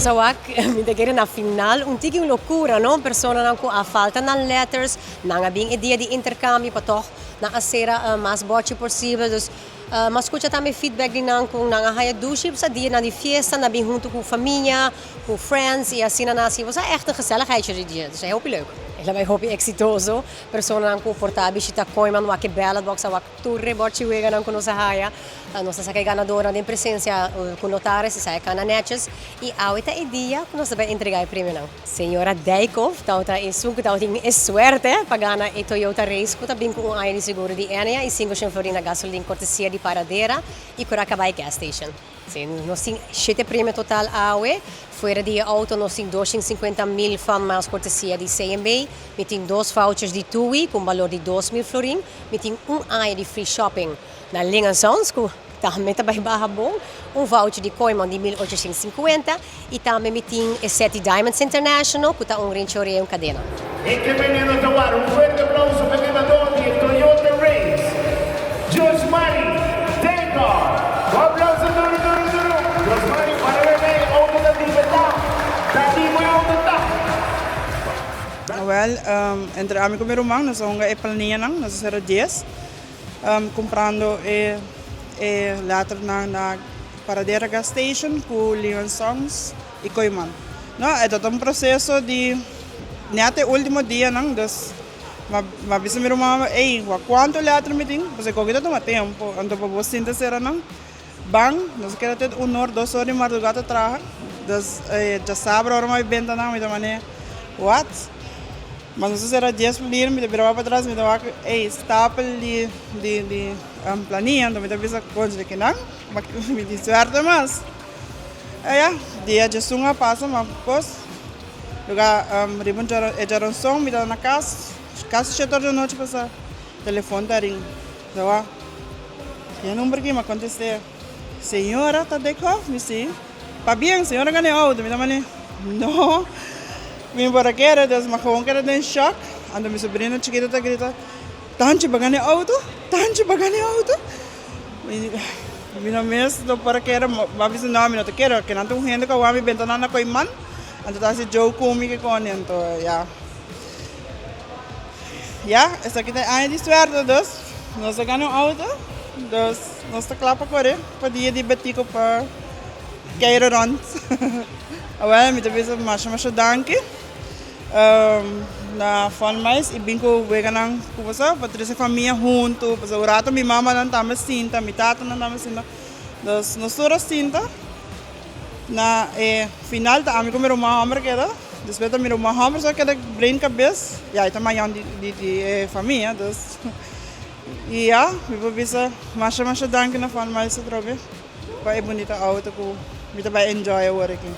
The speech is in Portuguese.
Sawak, minta kira na final, tiging loucura, no? Persona nang a falta ng letters, nang abing ideia de intercâmbio para toch na acera mas bote possível, dus mas escuta também feedback din nang kung nang haya duship sa dia na di fiesta, na bing junto com família, com friends, e assim na nasi, was echt een gezelligheidje die dia, dus heel leuk. Ik hoop exitoso, persona nang comportável, chita koiman wa que bela, box wa turre bote wega nang kuno sa haya, nossa sa kay ganadora din presença com notares, sa kana netches, e awita ideia, kuno sa ba entregar prêmio nang. Senhora Deikov, tauta isuko tauting suerte, pagana e Toyota Race, kuta bing kung ay ni seguro di Enia, e 5 florina gasolina cortesia di Paradeira e Curacabai gas station. Sim, nós temos 7 prêmios total awe, fora de auto nós temos 250.000 van miles cortesia de CMB, we temos 2 vouchers de TUI com valor de 2.000 florin, we temos ano de free shopping na Lingassons, que também está bem bom, voucher de Koiman de 1.850 e também we temos 7 Diamonds International, que está rinchore e cadena. E que venendo a tomar fuerte aplauso para el ganador de Toyota Race, Josmari Deikov. Um aplauso duro. Josmari, parabéns, auto da liberdade. Dali mo yung auto ta. Well, entre amigo meu irmão, nós vamos a planear, nós será 10, comprando later na Paradeira gas station com Lingassons e Koiman. No, é todo processo de até o último dia, não, dus mas bisa meu irmão, quanto later me tem, porque coisa toma tempo, então para você sentir será não. Bang, nós queremos ter 1 hora, 2 horas de madrugada trabalhar, dus já sabe a hora mais bem tá não, me dá mané, what? Mas nós será 10 plin, me dá para trás, me dá stapel de planeando, me dá bisa coisa que não, mas me diz certo mas, dia de sunga passa, mas depois, lugar ribon já som, me dá na casa 7 horas da noite passa, telefone tá ring, tá? E o número que me aconteceu, senhora, tá Deikov, me sim, pa bem, senhora ganhou auto, me dá mané, não. Me embora que era, Deus, mas como que era em choque, ando minha sobrinha chiquita tá grita, tanto bagane auto, me não mesmo, do para que era, mas não me não te quero, que não tem gente que vai me bentana na Koiman, ando tá se jogo comigo com então, essa aqui tem aí de suerte, Deus, nós ganhamos auto, Deus, nós tá claro para correr, para dia de batico para cair rond. Well, me também mais danke. Na fun mais, e bingo wega nang kuwasa, patrese família junto, pasa urato mi mama nan tama sinta, mi tata nan tama sinta. Das nosura sinta. Na final ta amigo meu irmão hammer queda. Después meu irmão hammer só queda brain cabeça. Ja, ita mayan de família, das. E me vou bisa mais danke na fun mais trobe. Vai bonita auto ko. Me também enjoy o working.